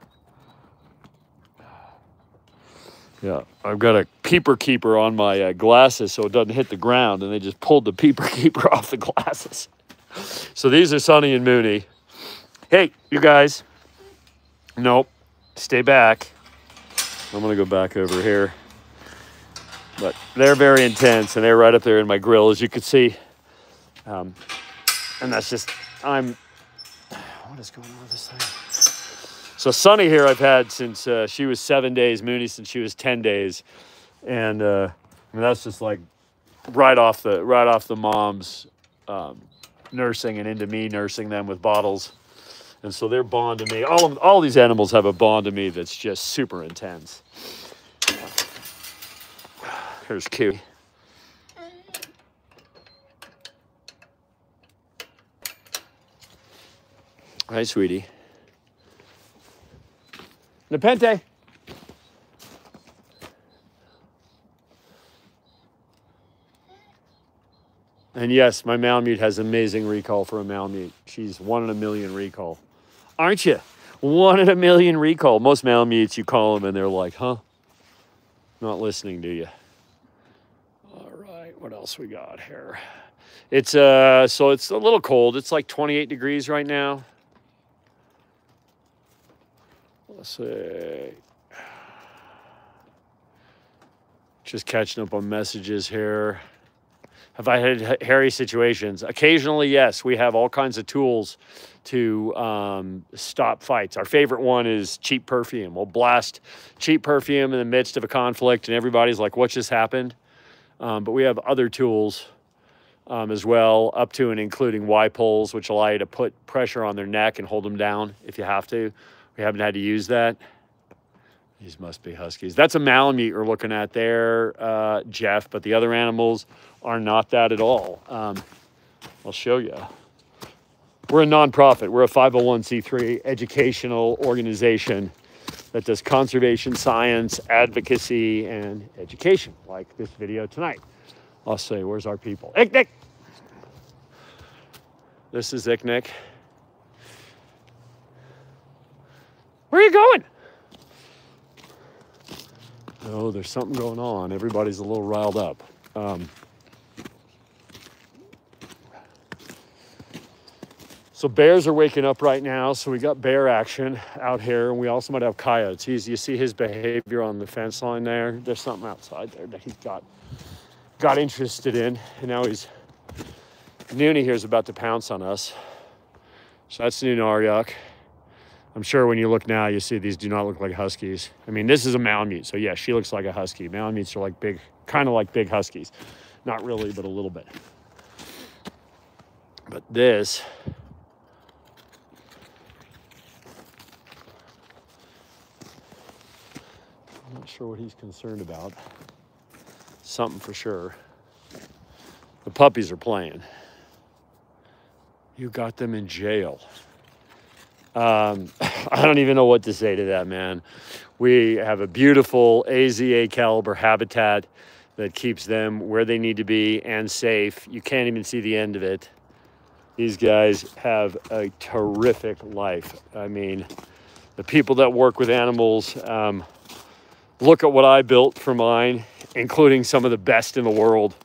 Yeah, I've got a peeper keeper on my glasses so it doesn't hit the ground. And they just pulled the peeper keeper off the glasses. So these are Sunny and Mooney. Hey, you guys. Nope. Stay back. I'm going to go back over here. But they're very intense, and they're right up there in my grill, as you can see. And that's just, what is going on with this thing? So Sunny here I've had since she was 7 days, Mooney since she was 10 days. And that's just like right off the mom's nursing and into me nursing them with bottles. And so they're bond to me. All these animals have a bond to me that's just super intense. Here's Q. Hi, sweetie. Nepente. And yes, my Malamute has amazing recall for a Malamute. She's 1 in a million recall. Aren't you? 1 in a million recall. Most Malamutes, you call them and they're like, huh? Not listening to you. All right, what else we got here? It's so it's a little cold. It's like 28 degrees right now. Let's see. Just catching up on messages here. Have I had hairy situations? Occasionally, yes. We have all kinds of tools to stop fights. Our favorite one is cheap perfume. We'll blast cheap perfume in the midst of a conflict, and everybody's like, what just happened? But we have other tools as well, up to and including Y-poles, which allow you to put pressure on their neck and hold them down if you have to. We haven't had to use that. These must be Huskies. That's a Malamute you're looking at there, Jeff, but the other animals are not that at all. I'll show you. We're a nonprofit. We're a 501c3 educational organization that does conservation, science, advocacy, and education, like this video tonight. I'll say, where's our people? Icknick! This is Icknick. Where are you going? Oh, there's something going on. Everybody's a little riled up. So bears are waking up right now. So we got bear action out here, and we also might have coyotes. You see his behavior on the fence line there. There's something outside there that he got interested in, and now Noonie here is about to pounce on us. So that's new Naryuk. I'm sure when you look now, you see these do not look like huskies. I mean, this is a Malamute, so yeah, she looks like a husky. Malamutes are like big, kind of like big huskies. Not really, but a little bit. But this, I'm not sure what he's concerned about. Something for sure. The puppies are playing. You got them in jail. I don't even know what to say to that, man. We have a beautiful AZA caliber habitat that keeps them where they need to be and safe. You can't even see the end of it. These guys have a terrific life. I mean, the people that work with animals, look at what I built for mine, including some of the best in the world,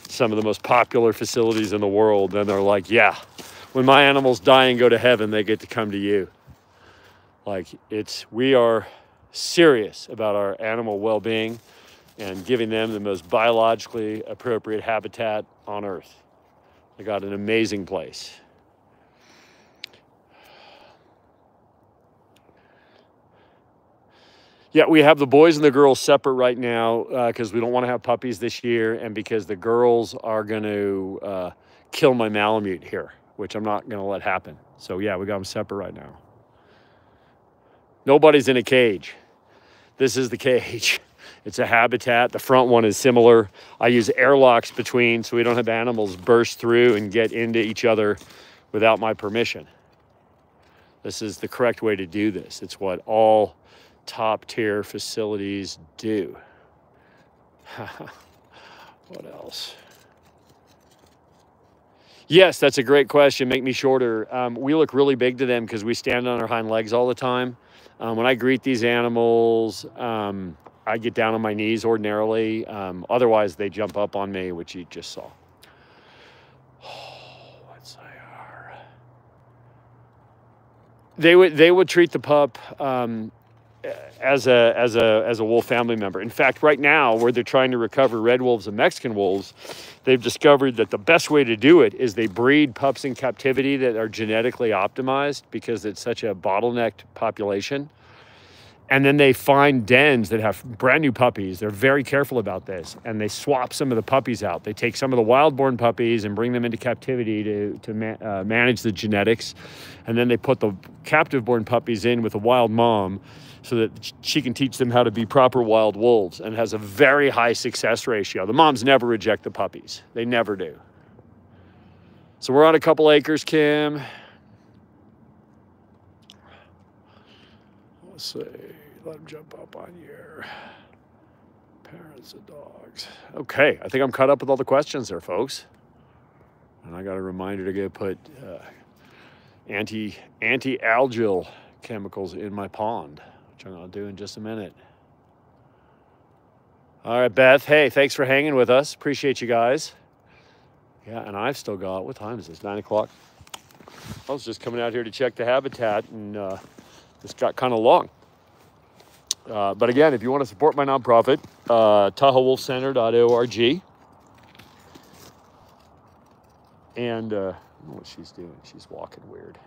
some of the most popular facilities in the world. And they're like, yeah, when my animals die and go to heaven, they get to come to you. Like, we are serious about our animal well-being and giving them the most biologically appropriate habitat on Earth. They got an amazing place. Yeah, we have the boys and the girls separate right now because we don't want to have puppies this year, and because the girls are going to kill my Malamute here, which I'm not going to let happen. So yeah, we got them separate right now. Nobody's in a cage. This is the cage. It's a habitat. The front one is similar. I use airlocks between so we don't have animals burst through and get into each other without my permission. This is the correct way to do this. It's what all top tier facilities do. What else? Yes, that's a great question. Make me shorter. We look really big to them because we stand on our hind legs all the time. When I greet these animals, I get down on my knees ordinarily. Otherwise, they jump up on me, which you just saw. What's IR? They would treat the pup as a wolf family member. In fact, right now, where they're trying to recover red wolves and Mexican wolves, they've discovered that the best way to do it is they breed pups in captivity that are genetically optimized because it's such a bottlenecked population. And then they find dens that have brand new puppies. They're very careful about this. And they swap some of the puppies out. They take some of the wild-born puppies and bring them into captivity to manage the genetics. And then they put the captive-born puppies in with a wild mom so that she can teach them how to be proper wild wolves, and has a very high success ratio. The moms never reject the puppies. They never do. So we're on a couple acres, Kim. Let's see. Let them jump up on your parents of dogs. Okay, I think I'm caught up with all the questions there, folks. And I got a reminder to go put anti-algal chemicals in my pond, which I'm going to do in just a minute. All right, Beth. Hey, thanks for hanging with us. Appreciate you guys. Yeah, and I've still got, what time is this, 9 o'clock? I was just coming out here to check the habitat, and this got kind of long. But again, if you want to support my nonprofit, TahoeWolfCenter.org. And I don't know what she's doing. She's walking weird.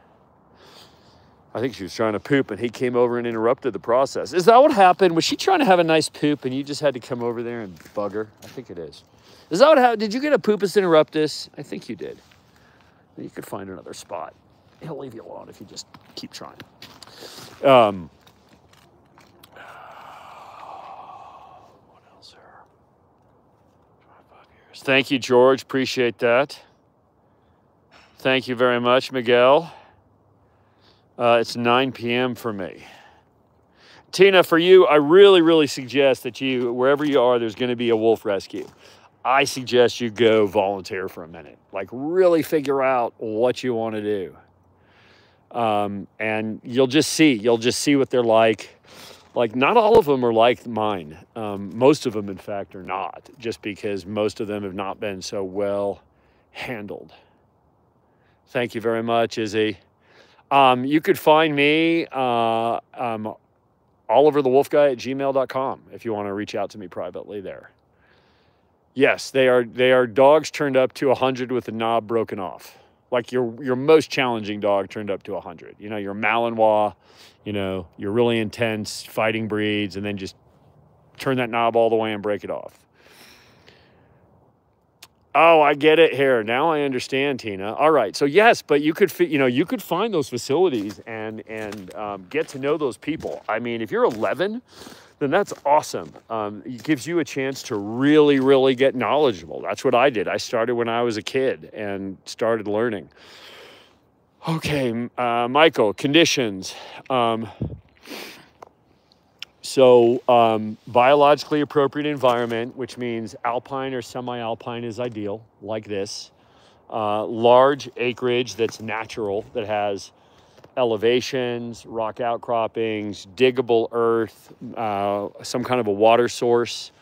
I think she was trying to poop, and he came over and interrupted the process. Is that what happened? Was she trying to have a nice poop, and you just had to come over there and bug her? I think it is. Is that what happened? Did you get a poopus interruptus? I think you did. You could find another spot. He'll leave you alone if you just keep trying. What else here? 25 years. Thank you, George. Appreciate that. Thank you very much, Miguel. It's 9 p.m. for me. Tina, for you, I really, really suggest that you, wherever you are, there's going to be a wolf rescue. I suggest you go volunteer for a minute. Like, really figure out what you want to do. And you'll just see what they're like. Like, not all of them are like mine. Most of them, in fact, are not, just because most of them have not been so well handled. Thank you very much, Izzy. You could find me oliverthewolfguy@gmail.com if you want to reach out to me privately there. Yes, they are dogs turned up to 100 with the knob broken off. Like your most challenging dog turned up to 100. You know, your Malinois, you know, your really intense fighting breeds, and then just turn that knob all the way and break it off. Oh, I get it here. Now I understand, Tina. All right. So yes, but you could you could find those facilities and get to know those people. I mean, if you're 11, then that's awesome. It gives you a chance to really, really get knowledgeable. That's what I did. I started when I was a kid and started learning. Okay, Michael, conditions. Biologically appropriate environment, which means alpine or semi-alpine is ideal, like this. Large acreage that's natural, that has elevations, rock outcroppings, diggable earth, some kind of a water source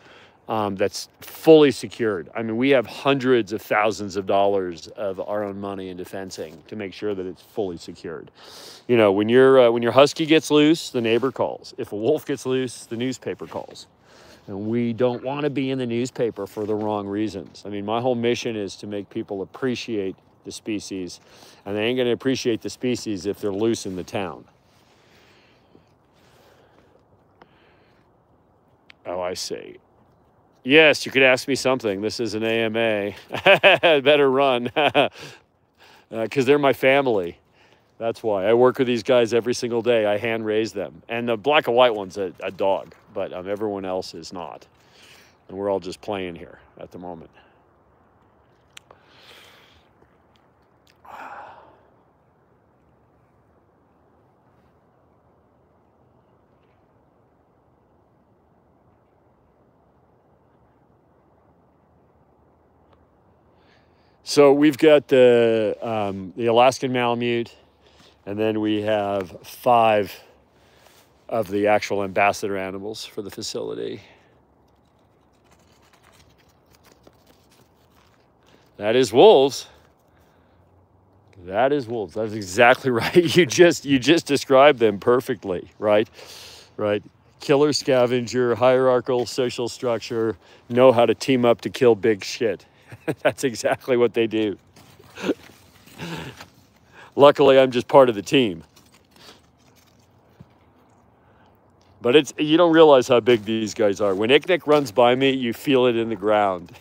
that's fully secured. I mean, we have hundreds of thousands of dollars of our own money into fencing to make sure that it's fully secured. You know, when your husky gets loose, the neighbor calls. If a wolf gets loose, the newspaper calls. And we don't want to be in the newspaper for the wrong reasons. I mean, my whole mission is to make people appreciate the species, and they ain't going to appreciate the species if they're loose in the town. Oh, I see. Yes, you could ask me something. This is an AMA. I better run because they're my family. That's why I work with these guys every single day. I hand raise them, and the black and white one's a dog, but everyone else is not, and we're all just playing here at the moment. So we've got the Alaskan Malamute, and then we have 5 of the actual ambassador animals for the facility. That is wolves. That is wolves. That's exactly right. You just described them perfectly, right? Right. Killer, scavenger, hierarchical social structure, know how to team up to kill big shit. That's exactly what they do. Luckily, I'm just part of the team. But you don't realize how big these guys are. When Icknick runs by me, you feel it in the ground.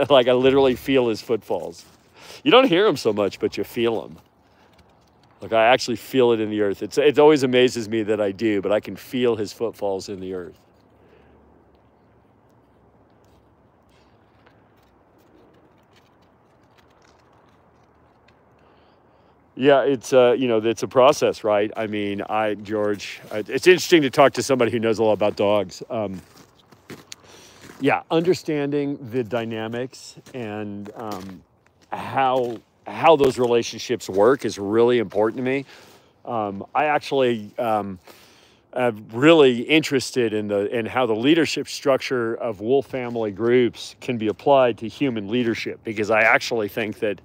Like I literally feel his footfalls. You don't hear him so much, but you feel him. Like I actually feel it in the earth. It always amazes me that I do, but I can feel his footfalls in the earth. Yeah, it's a process, right? I mean, George, it's interesting to talk to somebody who knows a lot about dogs. Yeah, understanding the dynamics and how those relationships work is really important to me. I actually am really interested in how the leadership structure of wolf family groups can be applied to human leadership, because I actually think that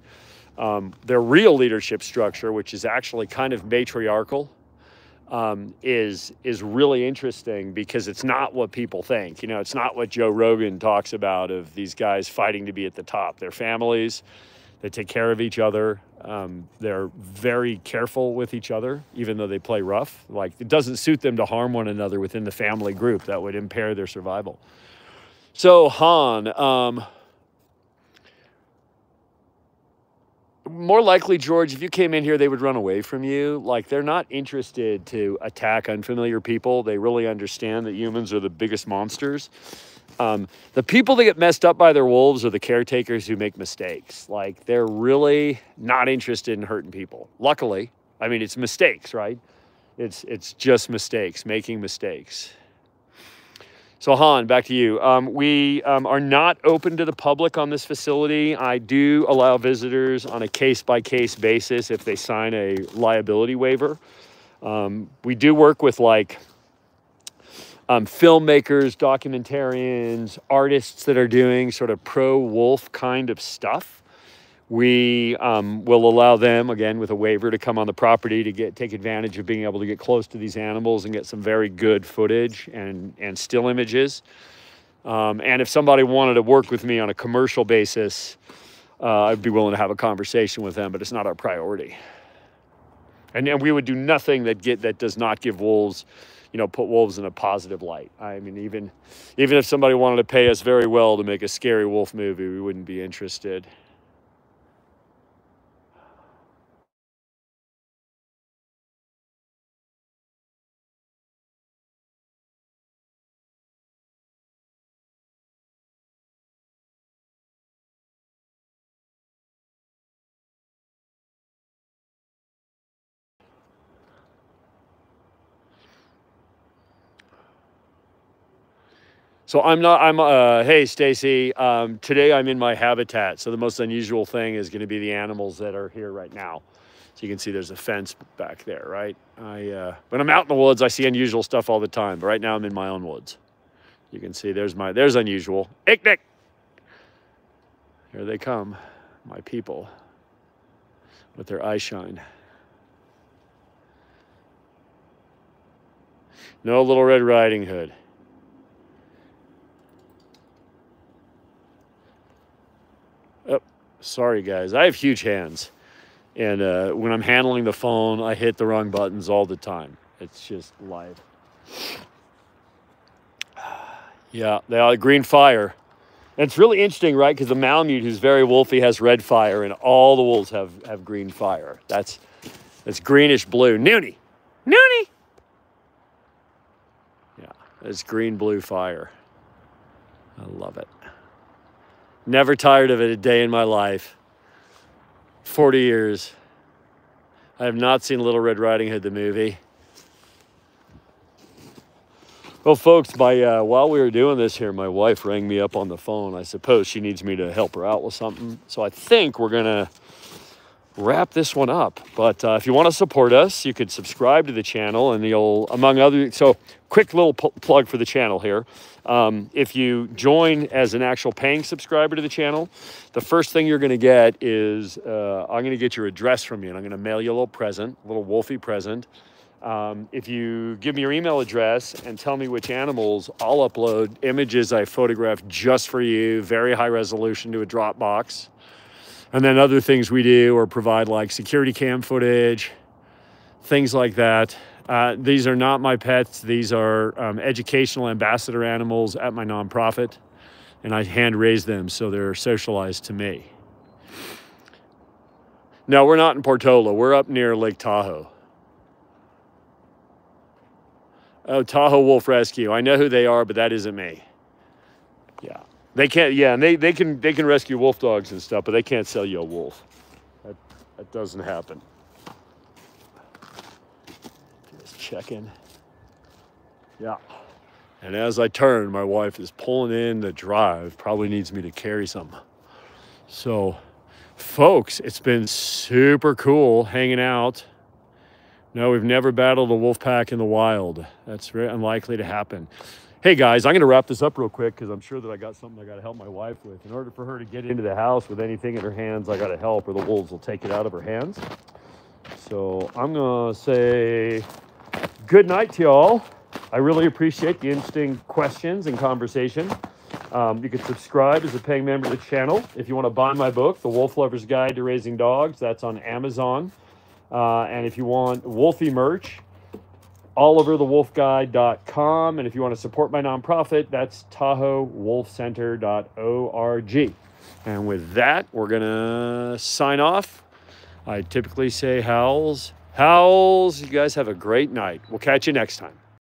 their real leadership structure, which is actually kind of matriarchal, is really interesting, because it's not what people think. You know, it's not what Joe Rogan talks about of these guys fighting to be at the top. They're families. They take care of each other. They're very careful with each other, even though they play rough. Like, it doesn't suit them to harm one another within the family group. That would impair their survival. So, Han, more likely, George, if you came in here, they would run away from you. Like, they're not interested to attack unfamiliar people. They really understand that humans are the biggest monsters. The people that get messed up by their wolves are the caretakers who make mistakes. Like, they're really not interested in hurting people. Luckily, I mean, it's mistakes, right? It's just mistakes, making mistakes. So Han, back to you. We are not open to the public on this facility. I do allow visitors on a case-by-case basis if they sign a liability waiver. We do work with filmmakers, documentarians, artists that are doing sort of pro-wolf kind of stuff. We will allow them, again, with a waiver, to come on the property to take advantage of being able to get close to these animals and get some very good footage and still images. And if somebody wanted to work with me on a commercial basis, I'd be willing to have a conversation with them, but it's not our priority. And we would do nothing that does not give wolves, put wolves in a positive light. I mean, even if somebody wanted to pay us very well to make a scary wolf movie, we wouldn't be interested. So hey, Stacy, today I'm in my habitat. So the most unusual thing is going to be the animals that are here right now. So you can see there's a fence back there, right? When I'm out in the woods, I see unusual stuff all the time. But right now I'm in my own woods. You can see there's unusual. Ick-nick! Here they come, my people, with their eye shine. No Little Red Riding Hood. Oh, sorry guys, I have huge hands. And when I'm handling the phone, I hit the wrong buttons all the time. It's just life. Yeah, they are green fire. And it's really interesting, right? Because the Malamute, who's very wolfy, has red fire, and all the wolves have green fire. That's greenish blue. Noonie! Noonie! Yeah, it's green blue fire. I love it. Never tired of it a day in my life. 40 years. I have not seen Little Red Riding Hood, the movie. Well, folks, while we were doing this here, my wife rang me up on the phone. I suppose she needs me to help her out with something. So I think we're going to wrap this one up. But if you want to support us, you could subscribe to the channel, and you'll, among other, so quick little plug for the channel here. If you join as an actual paying subscriber to the channel, the first thing you're going to get is I'm going to get your address from you, and I'm going to mail you a little present, a little wolfy present. If you give me your email address and tell me which animals, I'll upload images I photographed just for you, very high resolution, to a Dropbox. And then other things we do or provide, like security cam footage, things like that. These are not my pets. These are educational ambassador animals at my nonprofit, and I hand raise them so they're socialized to me. No, we're not in Portola. We're up near Lake Tahoe. Oh, Tahoe Wolf Rescue. I know who they are, but that isn't me. Yeah. They can't, yeah, and they can rescue wolf dogs and stuff, but they can't sell you a wolf. That doesn't happen. Just checking. Yeah. And as I turn, my wife is pulling in the drive, probably needs me to carry some. So, folks, it's been super cool hanging out. No, we've never battled a wolf pack in the wild. That's very unlikely to happen. Hey guys, I'm going to wrap this up real quick because I'm sure that I got something I got to help my wife with. In order for her to get into the house with anything in her hands, I got to help, or the wolves will take it out of her hands. So I'm going to say good night to y'all. I really appreciate the interesting questions and conversation. You can subscribe as a paying member of the channel. If you want to buy my book, The Wolf Lover's Guide to Raising Dogs, that's on Amazon. And if you want wolfy merch, oliverthewolfguide.com. And if you want to support my nonprofit, that's TahoeWolfCenter.org. And with that, we're going to sign off. I typically say howls. Howls. You guys have a great night. We'll catch you next time.